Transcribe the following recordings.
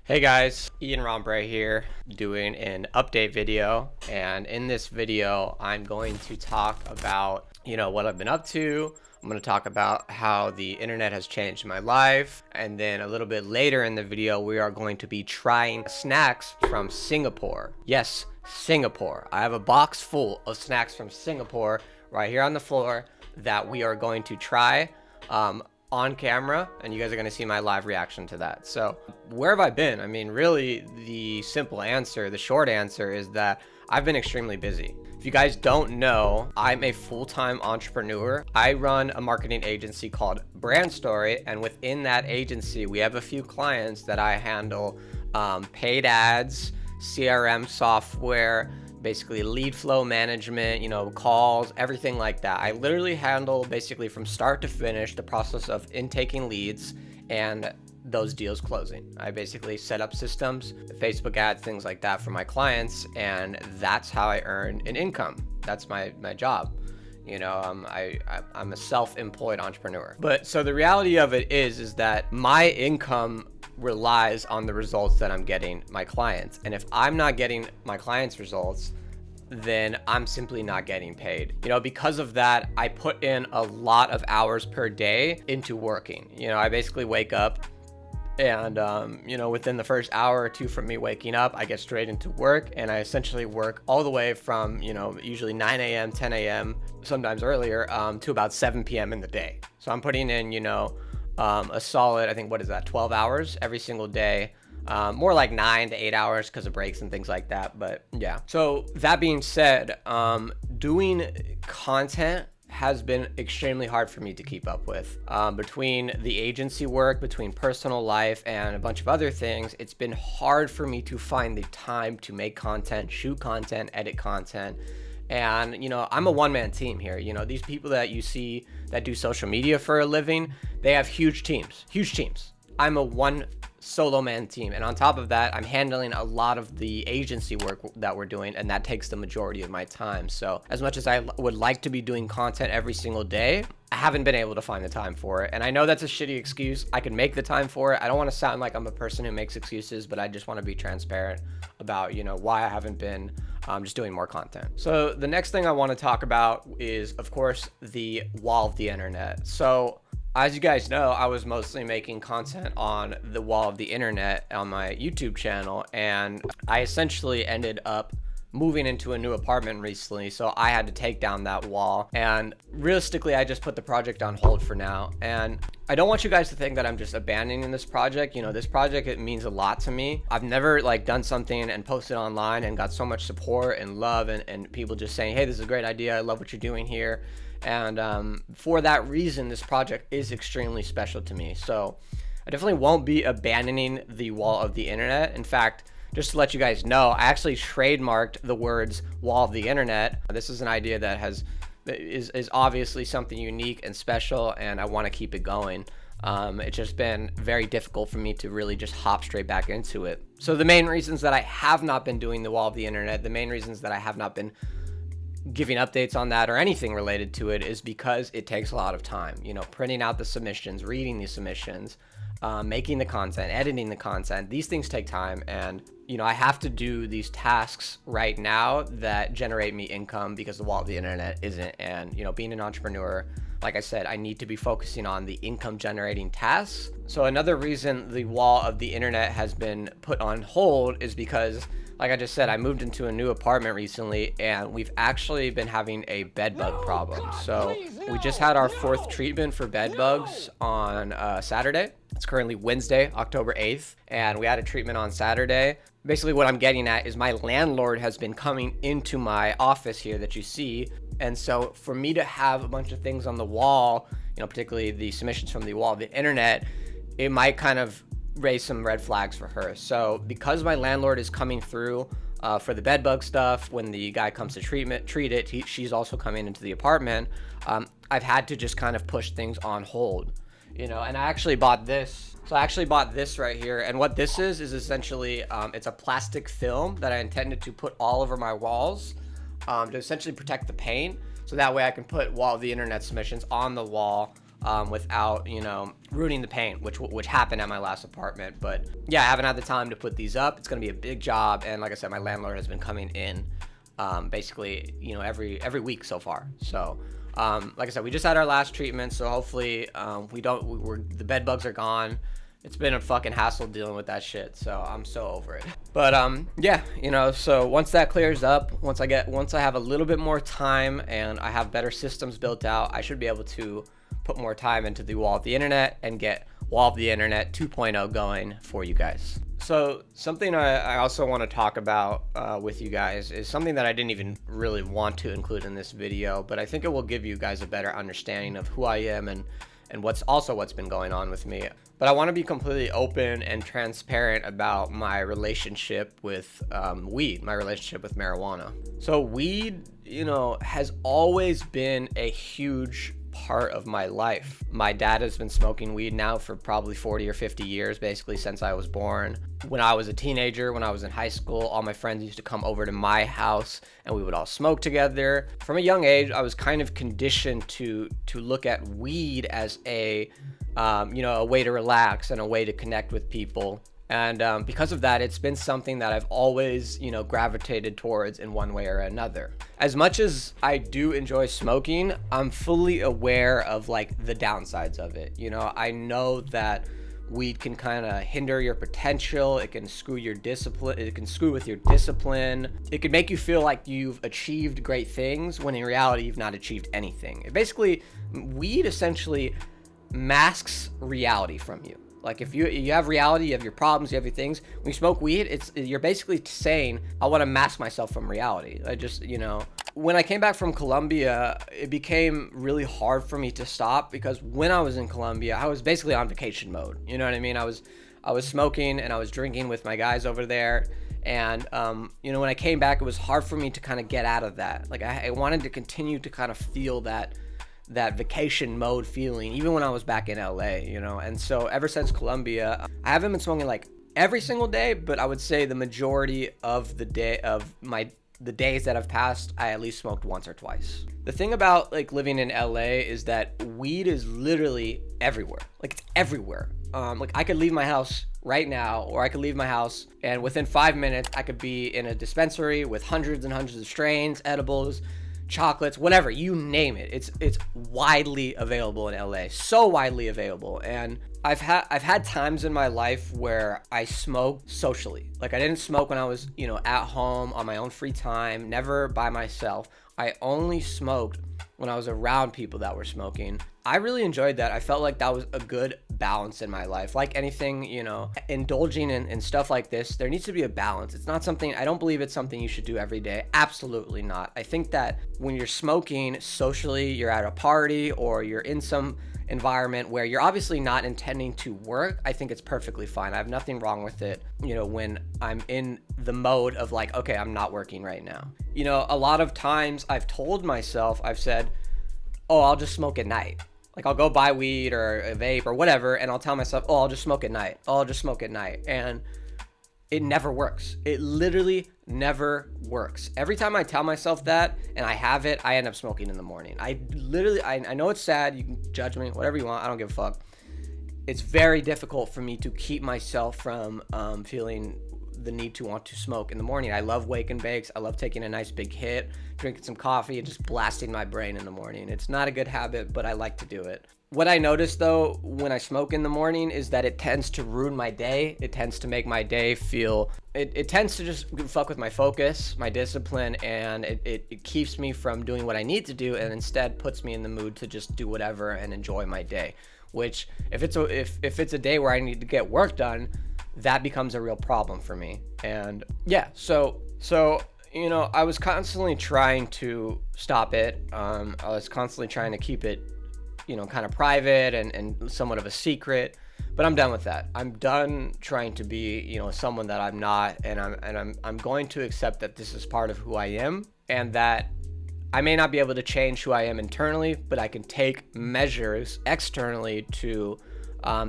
Hey guys, Ian Rombre here doing an update video, and in this video I'm going to talk about what I've been up to. I'm going to talk about how the internet has changed my life, and then a little bit later in the video we are going to be trying snacks from Singapore. Yes, Singapore. I have a box full of snacks from Singapore right here on the floor that we are going to try on camera, and you guys are going to see my live reaction to that. So where have I been? I mean, really the short answer is that I've been extremely busy. If you guys don't know, I'm a full-time entrepreneur. I run a marketing agency called Brand Story, and within that agency we have a few clients that I handle paid ads, CRM software, basically lead flow management, calls, everything like that. I literally handle basically from start to finish the process of intaking leads and those deals closing. I basically set up systems, Facebook ads, things like that for my clients, and that's how I earn an income. That's my job. I'm a self-employed entrepreneur. But so the reality of it is that my income relies on the results that I'm getting my clients. And if I'm not getting my clients' results, then I'm simply not getting paid. Because of that, I put in a lot of hours per day into working. I basically wake up and, within the first hour or two from me waking up, I get straight into work, and I essentially work all the way from, usually 9 a.m., 10 a.m., sometimes earlier, to about 7 p.m. in the day. So I'm putting in, a solid, I think, 12 hours every single day. More like 9 to 8 hours because of breaks and things like that. But yeah. So that being said, doing content has been extremely hard for me to keep up with. Between the agency work, between personal life, and a bunch of other things, it's been hard for me to find the time to make content, shoot content, edit content. And, I'm a one-man team here. These people that you see that do social media for a living, they have huge teams. I'm a one solo man team. And on top of that, I'm handling a lot of the agency work that we're doing, and that takes the majority of my time. So as much as I would like to be doing content every single day, I haven't been able to find the time for it. And I know that's a shitty excuse. I can make the time for it. I don't want to sound like I'm a person who makes excuses, but I just want to be transparent about, why I haven't been just doing more content. So the next thing I want to talk about is, of course, the wall of the internet. So as you guys know, I was mostly making content on the wall of the internet on my YouTube channel, and I essentially ended up moving into a new apartment recently, so I had to take down that wall. And realistically, I just put the project on hold for now. And I don't want you guys to think that I'm just abandoning this project. This project, it means a lot to me. I've never done something and posted online and got so much support and love and people just saying, hey, this is a great idea. I love what you're doing here. And for that reason, this project is extremely special to me. So I definitely won't be abandoning the wall of the internet. In fact, just to let you guys know, I actually trademarked the words wall of the internet. This is an idea that is obviously something unique and special, and I want to keep it going. It's just been very difficult for me to really just hop straight back into it. So the main reasons that I have not been doing the wall of the internet, the main reasons that I have not been giving updates on that or anything related to it is because it takes a lot of time. Printing out the submissions, reading the submissions, making the content, editing the content. These things take time, and I have to do these tasks right now that generate me income because the wall of the internet isn't. And being an entrepreneur, like I said, I need to be focusing on the income generating tasks. So another reason the wall of the internet has been put on hold is because, like I just said, I moved into a new apartment recently, and we've actually been having a bed bug problem. So we just had our 4th treatment for bed bugs on Saturday. It's currently Wednesday, October 8th, and we had a treatment on Saturday. Basically what I'm getting at is my landlord has been coming into my office here that you see. And so for me to have a bunch of things on the wall, particularly the submissions from the wall of the internet, it might kind of raise some red flags for her. So because my landlord is coming through for the bed bug stuff, when the guy comes to treat it, she's also coming into the apartment. I've had to just kind of push things on hold, and I actually bought this. So I actually bought this right here, and what this is essentially it's a plastic film that I intended to put all over my walls to essentially protect the paint, so that way I can put wall of the internet submissions on the wall without, you know, ruining the paint, which happened at my last apartment. But yeah, I haven't had the time to put these up. It's going to be a big job. And like I said, my landlord has been coming in basically, you know, every week so far. So like I said, we just had our last treatment, so hopefully the bed bugs are gone. It's been a fucking hassle dealing with that shit, so I'm so over it. But yeah, you know, so once that clears up, once I have a little bit more time and I have better systems built out, I should be able to put more time into the Wall of the Internet and get Wall of the Internet 2.0 going for you guys. So something I also want to talk about with you guys is something that I didn't even really want to include in this video, but I think it will give you guys a better understanding of who I am and what's been going on with me. But I want to be completely open and transparent about my relationship with weed, my relationship with marijuana. So weed, you know, has always been a huge part of my life. My dad has been smoking weed now for probably 40 or 50 years, basically since I was born. When I was a teenager, when I was in high school, all my friends used to come over to my house and we would all smoke together. From a young age, I was kind of conditioned to look at weed as a way to relax and a way to connect with people. And because of that, it's been something that I've always, you know, gravitated towards in one way or another. As much as I do enjoy smoking, I'm fully aware of like the downsides of it. You know, I know that weed can kind of hinder your potential. It can screw your discipline. It can screw with your discipline. It can make you feel like you've achieved great things when in reality you've not achieved anything. Weed essentially masks reality from you. Like if you have reality, you have your problems, you have your things. When you smoke weed, you're basically saying, I want to mask myself from reality. I just, you know, when I came back from Colombia, it became really hard for me to stop because when I was in Colombia, I was basically on vacation mode. You know what I mean? I was smoking and I was drinking with my guys over there. And, you know, when I came back, it was hard for me to kind of get out of that. Like I wanted to continue to kind of feel that vacation mode feeling even when I was back in LA, you know. And so ever since Colombia, I haven't been smoking like every single day, but I would say the majority of the days that have passed, I at least smoked once or twice. The thing about like living in LA is that weed is literally everywhere. Like it's everywhere. Like I could leave my house right now, or I could leave my house and within 5 minutes I could be in a dispensary with hundreds and hundreds of strains, edibles, chocolates, whatever, you name it. It's widely available in LA, so widely available. And I've had times in my life where I smoked socially. Like I didn't smoke when I was, you know, at home on my own free time, never by myself. I only smoked when I was around people that were smoking. I really enjoyed that. I felt like that was a good balance in my life. Like anything, you know, indulging in stuff like this, there needs to be a balance. It's not something, I don't believe it's something you should do every day. Absolutely not. I think that when you're smoking socially, you're at a party or you're in some environment where you're obviously not intending to work, I think it's perfectly fine. I have nothing wrong with it, you know, when I'm in the mode of like, okay, I'm not working right now. You know, a lot of times I've told myself, I've said, oh, I'll just smoke at night. Like I'll go buy weed or a vape or whatever, and I'll tell myself, oh, I'll just smoke at night. Oh, I'll just smoke at night. And it never works. It literally never works. Every time I tell myself that and I have it, I end up smoking in the morning. I know it's sad. You can judge me, whatever you want. I don't give a fuck. It's very difficult for me to keep myself from feeling the need to want to smoke in the morning. I love wake and bakes. I love taking a nice big hit, drinking some coffee, and just blasting my brain in the morning. It's not a good habit, but I like to do it. What I notice though when I smoke in the morning is that it tends to ruin my day. It tends to make my day feel, it tends to just fuck with my focus, my discipline, and it keeps me from doing what I need to do and instead puts me in the mood to just do whatever and enjoy my day. Which if it's a day where I need to get work done, that becomes a real problem for me. And yeah, so you know, I was constantly trying to stop it. I was constantly trying to keep it, you know, kind of private and somewhat of a secret, but I'm done with that. I'm done trying to be, you know, someone that I'm not, and I'm going to accept that this is part of who I am, and that I may not be able to change who I am internally, but I can take measures externally to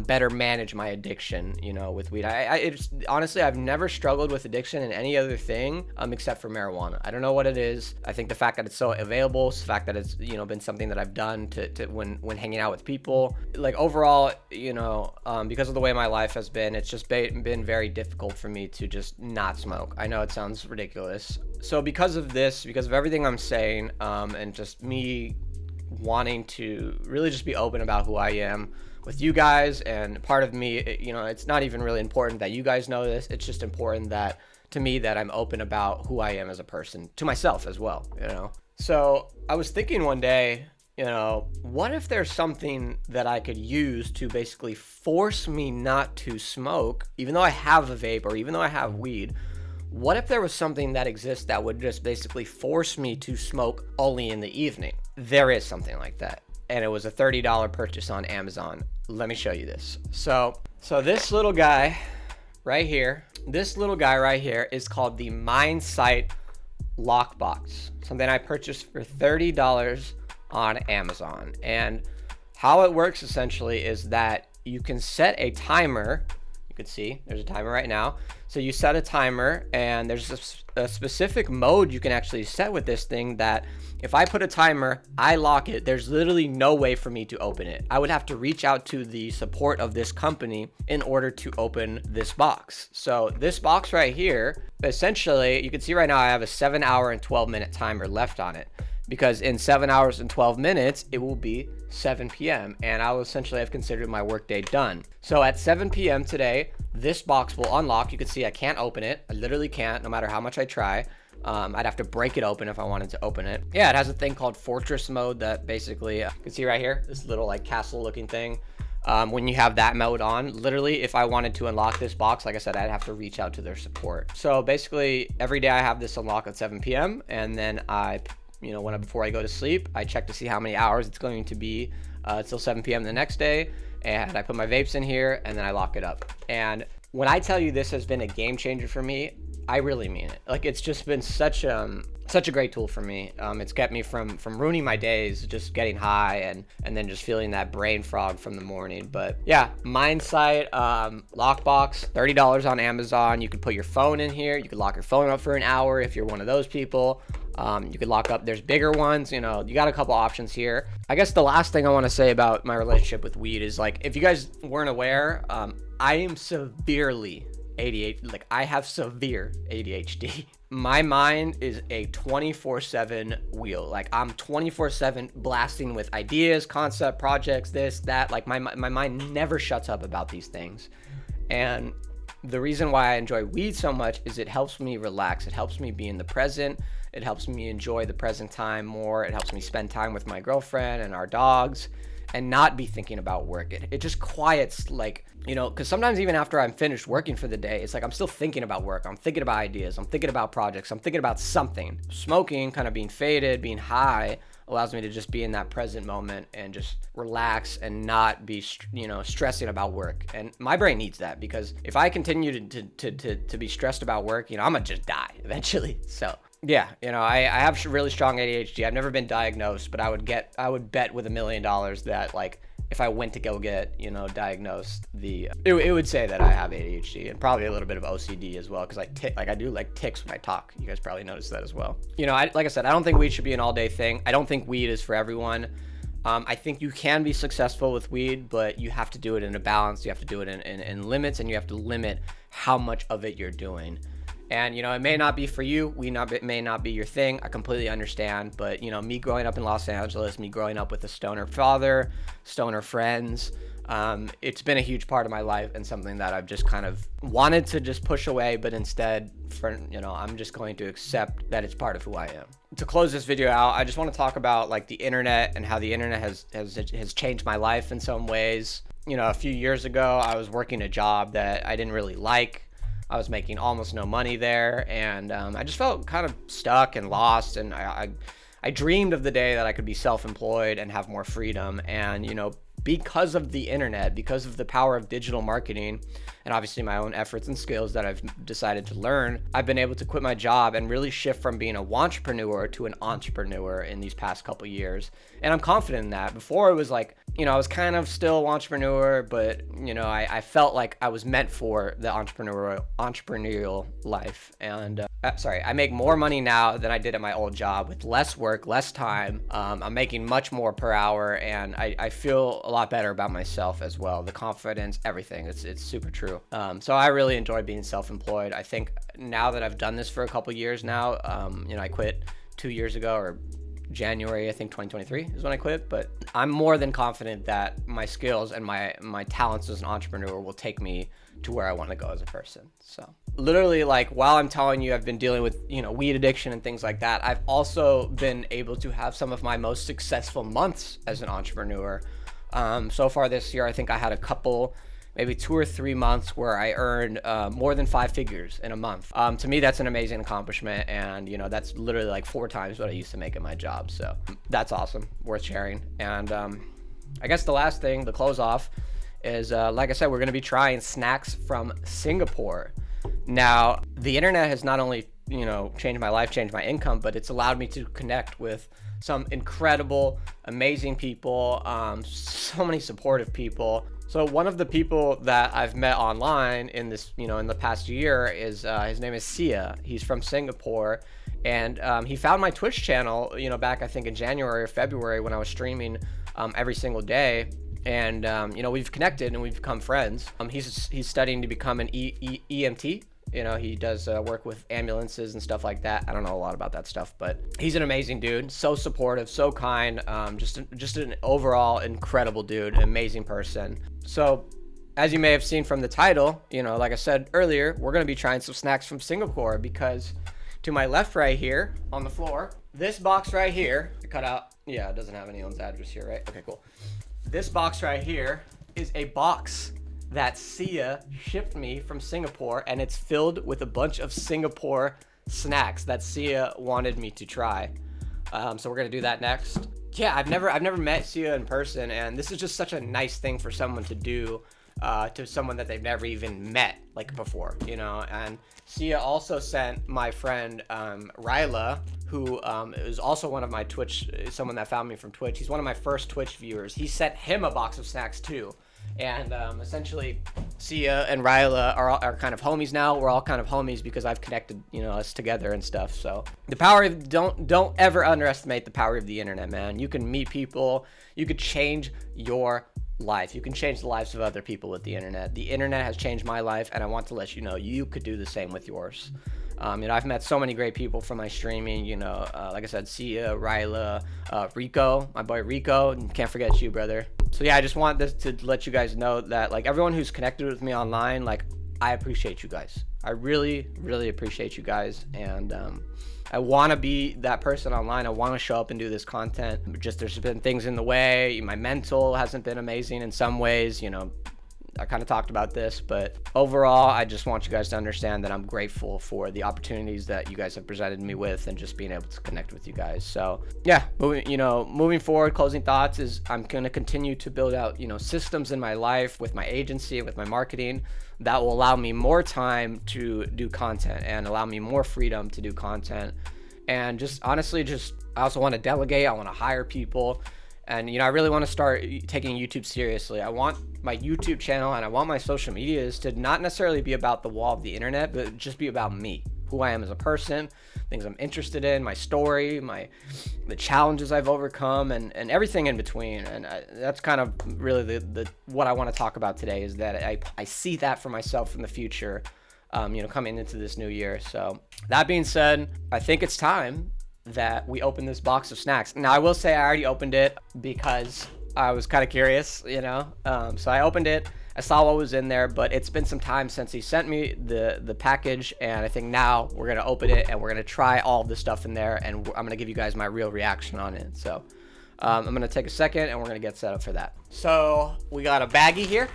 better manage my addiction, with weed. It's honestly, I've never struggled with addiction in any other thing, except for marijuana. I don't know what it is. I think the fact that it's so available, the fact that it's, been something that I've done to when hanging out with people, like overall, because of the way my life has been, it's just been very difficult for me to just not smoke. I know it sounds ridiculous. So because of this, because of everything I'm saying, and just me wanting to really just be open about who I am with you guys, and part of me, it's not even really important that you guys know this. It's just important that to me that I'm open about who I am as a person, to myself as well, So I was thinking one day, what if there's something that I could use to basically force me not to smoke, even though I have a vape or even though I have weed? What if there was something that exists that would just basically force me to smoke only in the evening? There is something like that, and it was a $30 purchase on Amazon. Let me show you this. So this little guy right here, is called the MindSight Lockbox, something I purchased for $30 on Amazon. And how it works essentially is that you can set a timer. You can see there's a timer right now. So you set a timer, and there's a specific mode you can actually set with this thing that if I put a timer, I lock it, there's literally no way for me to open it. I would have to reach out to the support of this company in order to open this box. So this box right here, essentially, you can see right now I have a 7-hour and 12-minute timer left on it, because in 7 hours and 12 minutes, it will be 7 p.m. and I will essentially have considered my workday done. So at 7 p.m. today, this box will unlock. You can see I can't open it. I literally can't, no matter how much I try. I'd have to break it open if I wanted to open it. Yeah, it has a thing called Fortress mode that basically, you can see right here, this little like castle looking thing. When you have that mode on, literally, if I wanted to unlock this box, like I said, I'd have to reach out to their support. So basically, every day I have this unlock at 7 p.m. and then before I go to sleep, I check to see how many hours it's going to be till 7 p.m. the next day, and I put my vapes in here, and then I lock it up. And when I tell you this has been a game changer for me, I really mean it. Like, it's just been such a great tool for me. It's kept me from ruining my days, just getting high and then just feeling that brain fog from the morning. But yeah, MindSight Lockbox, $30 on Amazon. You could put your phone in here. You could lock your phone up for an hour if you're one of those people. You could lock up, there's bigger ones, you got a couple options here. I guess the last thing I want to say about my relationship with weed is, like, if you guys weren't aware, I am severely ADHD, like I have severe ADHD. My mind is a 24/7 wheel. Like, I'm 24/7 blasting with ideas, concept, projects, this, that. Like, my mind never shuts up about these things. And the reason why I enjoy weed so much is it helps me relax. It helps me be in the present. It helps me enjoy the present time more. It helps me spend time with my girlfriend and our dogs and not be thinking about work. It just quiets, like, because sometimes even after I'm finished working for the day, it's like I'm still thinking about work. I'm thinking about ideas. I'm thinking about projects. I'm thinking about something. Smoking, kind of being faded, being high, allows me to just be in that present moment and just relax and not be, stressing about work. And my brain needs that, because if I continue to be stressed about work, I'm gonna just die eventually. So yeah, I have really strong ADHD. I've never been diagnosed, but I would bet with $1 million that, like, if I went to go get, diagnosed, it would say that I have ADHD and probably a little bit of OCD as well, because I do like tics when I talk. You guys probably noticed that as well. Like I said, I don't think weed should be an all-day thing. I don't think weed is for everyone. I think you can be successful with weed, but you have to do it in a balance. You have to do it in limits, and you have to limit how much of it you're doing. And, it may not be for you. It may not be your thing. I completely understand. But, me growing up in Los Angeles, me growing up with a stoner father, stoner friends, it's been a huge part of my life and something that I've just kind of wanted to just push away. But instead, I'm just going to accept that it's part of who I am. To close this video out, I just want to talk about, like, the internet and how the internet has changed my life in some ways. A few years ago, I was working a job that I didn't really like. I was making almost no money there, and I just felt kind of stuck and lost, and I dreamed of the day that I could be self-employed and have more freedom. And because of the internet, because of the power of digital marketing and obviously my own efforts and skills that I've decided to learn, I've been able to quit my job and really shift from being a wantrepreneur to an entrepreneur in these past couple years. And I'm confident in that. Before, it was like, I was kind of still an entrepreneur, but I felt like I was meant for the entrepreneurial life. And I make more money now than I did at my old job with less work, less time. I'm making much more per hour, and I feel a lot better about myself as well. The confidence, everything. It's super true. So I really enjoy being self-employed. I think now that I've done this for a couple years now, I quit 2 years ago, or January, I think 2023 is when I quit, but I'm more than confident that my skills and my talents as an entrepreneur will take me to where I want to go as a person. So literally, like, while I'm telling you I've been dealing with, weed addiction and things like that, I've also been able to have some of my most successful months as an entrepreneur. So far this year, I think I had a couple, maybe 2 or 3 months where I earned more than 5 figures in a month. To me, that's an amazing accomplishment, and that's literally like 4 times what I used to make at my job. So that's awesome, worth sharing. And I guess the last thing, the close off, is like I said, we're going to be trying snacks from Singapore. Now, the internet has not only changed my life, changed my income, but it's allowed me to connect with some incredible, amazing people, so many supportive people. So one of the people that I've met online in this, in the past year is, his name is SEAH. He's from Singapore, and he found my Twitch channel, back I think in January or February when I was streaming every single day. And, we've connected and we've become friends. He's studying to become an EMT. He does work with ambulances and stuff like that. I don't know a lot about that stuff, but he's an amazing dude. So supportive, so kind, just an overall incredible dude, an amazing person. So as you may have seen from the title, like I said earlier, we're going to be trying some snacks from Singapore, because to my left right here on the floor, this box right here, cut out. Yeah, it doesn't have anyone's address here, right? Okay, cool. This box right here is a box that SEAH shipped me from Singapore, and it's filled with a bunch of Singapore snacks that SEAH wanted me to try. So we're gonna do that next. Yeah, I've never met SEAH in person, and this is just such a nice thing for someone to do to someone that they've never even met like before, And SEAH also sent my friend Ryla, who is also one of my Twitch, someone that found me from Twitch. He's one of my first Twitch viewers. He sent him a box of snacks too. And essentially, SEAH and Ryla are kind of homies now. We're all kind of homies because I've connected, us together and stuff. So the power of, don't ever underestimate the power of the internet, man. You can meet people. You could change your life. You can change the lives of other people with the internet. The internet has changed my life, and I want to let you know you could do the same with yours. I've met so many great people from my streaming, like I said, SEAH, Ryla, Rico, my boy Rico, and can't forget you, brother. So yeah, I just want this to let you guys know that, like, everyone who's connected with me online, like, I appreciate you guys. I really, really appreciate you guys. And I want to be that person online. I want to show up and do this content. Just there's been things in the way. My mental hasn't been amazing in some ways, I kind of talked about this, but overall, I just want you guys to understand that I'm grateful for the opportunities that you guys have presented me with, and just being able to connect with you guys. So yeah, moving forward, closing thoughts is I'm going to continue to build out, systems in my life with my agency, with my marketing, that will allow me more time to do content and allow me more freedom to do content. And just honestly, I also want to delegate. I want to hire people. And, I really want to start taking YouTube seriously. I want my YouTube channel and I want my social medias to not necessarily be about the wall of the internet, but just be about me, who I am as a person, things I'm interested in, my story, the challenges I've overcome, and everything in between. And that's kind of really the what I want to talk about today, is that I see that for myself in the future, coming into this new year. So that being said, I think it's time that we open this box of snacks. Now, I will say I already opened it because I was kind of curious, so I opened it. I saw what was in there, but it's been some time since he sent me the package, and I think now we're gonna open it and we're gonna try all of the stuff in there, and I'm gonna give you guys my real reaction on it. So I'm gonna take a second and we're gonna get set up for that. So we got a baggie here.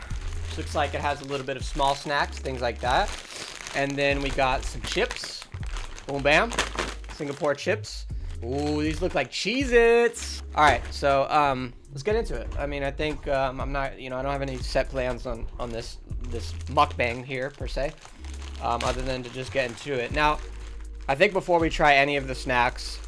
This looks like it has a little bit of small snacks, things like that. And then we got some chips. Boom, bam. Singapore chips. Ooh, these look like Cheez-Its. All right, so let's get into it. I mean, I think I'm not, I don't have any set plans on this mukbang here per se, other than to just get into it. Now, I think before we try any of the snacks,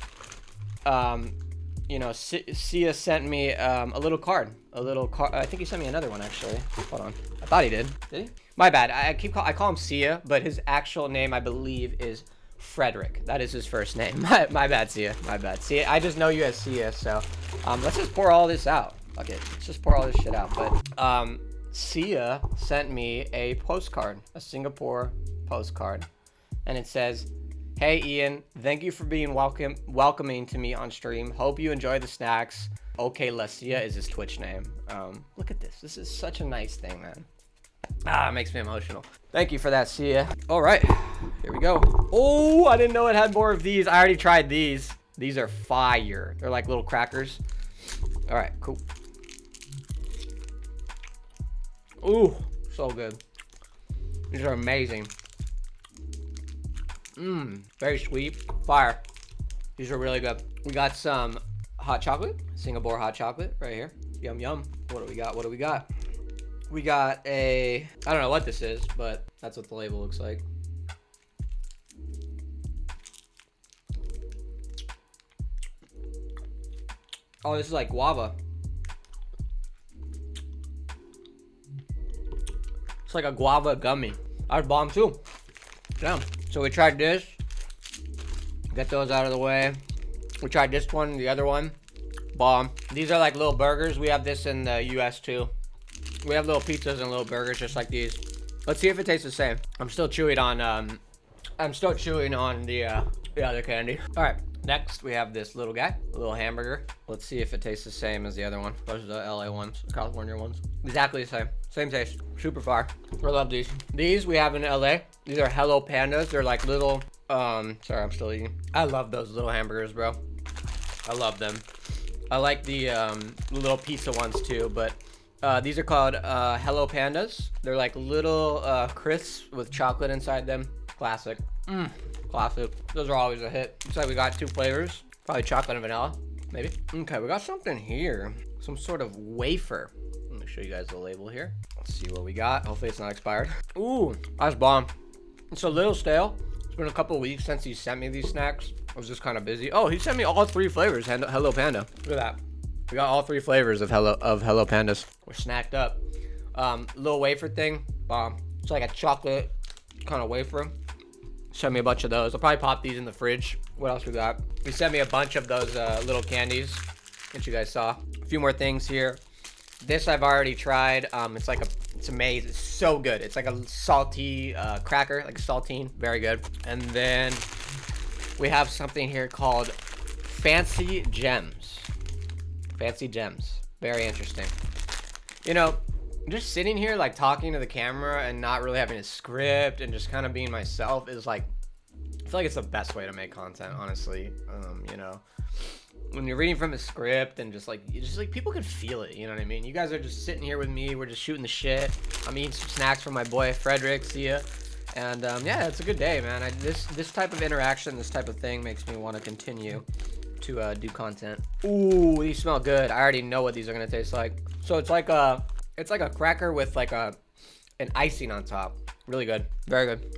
SEAH sent me a little card. I think he sent me another one actually. Hold on. I thought he did. Did he? My bad. I call him SEAH, but his actual name I believe is Frederick. That is his first name. My bad, SEAH. My bad. SEAH. I just know you as SEAH. So, let's just pour all this out. Okay, let's just pour all this shit out. But SEAH sent me a postcard, a Singapore postcard, and it says, "Hey Ian, thank you for being welcoming to me on stream. Hope you enjoy the snacks." Okay, SEAH is his Twitch name. Look at this. This is such a nice thing, man. It makes me emotional. Thank you for that, SEAH. All right, here we go. Oh, I didn't know it had more of these. I already tried these. These are fire. They're like little crackers. All right, cool. Ooh, so good. These are amazing. Very sweet. Fire. These are really good. We got some hot chocolate, Singapore hot chocolate right here. Yum, yum. What do we got? What do we got? We got I don't know what this is, but that's what the label looks like. Oh, this is like guava. It's like a guava gummy. That's bomb too. Damn. So we tried this. Get those out of the way. We tried this one, the other one. Bomb. These are like little burgers. We have this in the US too. We have little pizzas and little burgers just like these. Let's see if it tastes the same. I'm still chewing on the other candy. All right, next we have this little guy, a little hamburger. Let's see if it tastes the same as the other one. Those are the LA ones, California ones. Exactly the same. Same taste. Super fire. I love these. These we have in LA. These are Hello Pandas. They're like little, sorry, I'm still eating. I love those little hamburgers, bro. I love them. I like the little pizza ones too, but these are called Hello Pandas. They're like little crisps with chocolate inside them. Classic. Classic. Those are always a hit. Looks like we got 2 flavors. Probably chocolate and vanilla, maybe. Okay, we got something here. Some sort of wafer. Let me show you guys the label here. Let's see what we got. Hopefully it's not expired. Ooh, that's bomb. It's a little stale. It's been a couple weeks since he sent me these snacks. I was just kind of busy. Oh, he sent me all 3 flavors. Hello Panda. Look at that. We got all 3 flavors of Hello Pandas. We're snacked up. Little wafer thing. Bomb. It's like a chocolate kind of wafer. Sent me a bunch of those. I'll probably pop these in the fridge. What else we got? We sent me a bunch of those little candies that you guys saw. A few more things here. This I've already tried. It's amazing. It's so good. It's like a salty cracker, like a saltine. Very good. And then we have something here called Fancy Gems. Fancy Gems. Very interesting. Just sitting here like talking to the camera and not really having a script and just kind of being myself is like, I feel like it's the best way to make content, honestly. When you're reading from a script and just like people can feel it, you know what I mean? You guys are just sitting here with me, we're just shooting the shit. I'm eating some snacks from my boy Frederick, SEAH. And yeah, it's a good day, man. This type of interaction, this type of thing makes me want to continue to do content. Ooh, these smell good. I already know what these are gonna taste like. So it's like a cracker with like an icing on top. Really good. Very good.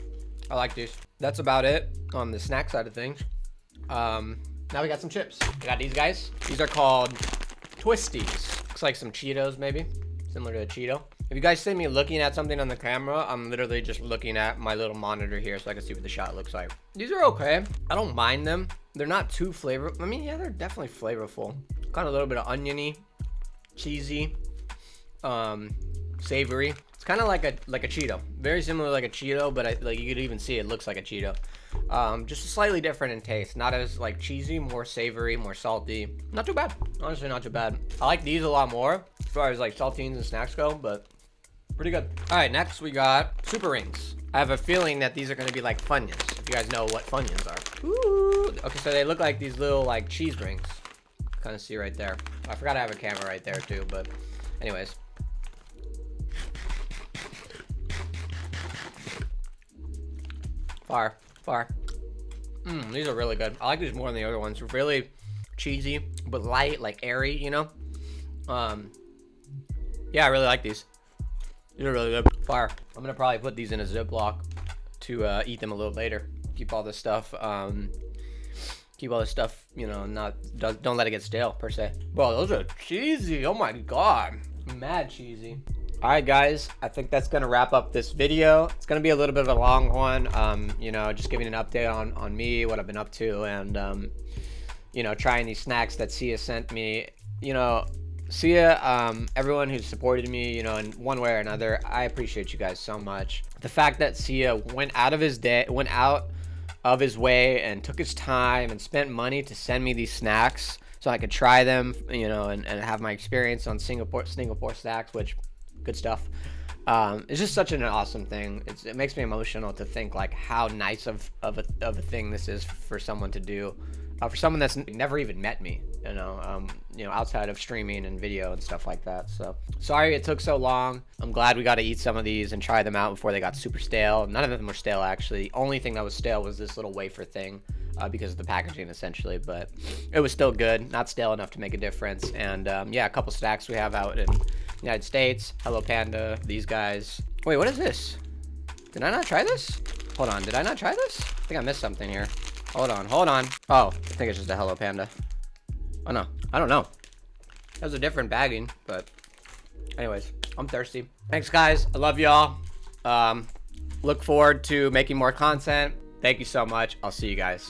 I like these. That's about it on the snack side of things. Now we got some chips. We got these guys. These are called Twisties. Looks like some Cheetos maybe. Similar to a Cheeto. If you guys see me looking at something on the camera, I'm literally just looking at my little monitor here so I can see what the shot looks like. These are okay. I don't mind them. They're not too flavorful. I mean, yeah, they're definitely flavorful. Kind of a little bit of oniony, cheesy, savory. It's kind of like a Cheeto. Very similar like a Cheeto, but like you could even see it looks like a Cheeto. Just slightly different in taste. Not as like cheesy, more savory, more salty. Not too bad. Honestly, not too bad. I like these a lot more as far as like saltines and snacks go, but pretty good. All right, next we got Super Rings. I have a feeling that these are going to be like Funyuns, if you guys know what Funyuns are. Ooh. Okay, so they look like these little like cheese rings. Kind of see right there. I forgot I have a camera right there too, but anyways. Fire. These are really good. I like these more than the other ones. Really cheesy, but light, like airy, you know? Yeah, I really like these. These are really good. Fire. I'm gonna probably put these in a Ziploc to eat them a little later. Keep all this stuff, you know, don't let it get stale per se. Well, those are cheesy. Oh my god, mad cheesy. All right, guys, I think that's gonna wrap up this video. It's gonna be a little bit of a long one. You know, just giving an update on me, what I've been up to, and you know, trying these snacks that SEAH sent me. You know, SEAH, everyone who's supported me, you know, in one way or another, I appreciate you guys so much. The fact that SEAH went out of his way and took his time and spent money to send me these snacks so I could try them, you know, and have my experience on Singapore snacks, which good stuff. It's just such an awesome thing. It makes me emotional to think like how nice of a thing this is for someone to do. For someone that's never even met me, you know, outside of streaming and video and stuff like that. So sorry it took so long. I'm glad we got to eat some of these and try them out before they got super stale. None of them were stale, actually. The only thing that was stale was this little wafer thing because of the packaging, essentially. But it was still good, not stale enough to make a difference. And yeah, a couple snacks we have out in the United States. Hello Panda, these guys. Wait, what is this? Did I not try this? Hold on, did I not try this? I think I missed something here. Hold on. Oh, I think it's just a Hello Panda. Oh no, I don't know. That was a different bagging, but anyways, I'm thirsty. Thanks, guys. I love y'all. Look forward to making more content. Thank you so much. I'll see you guys.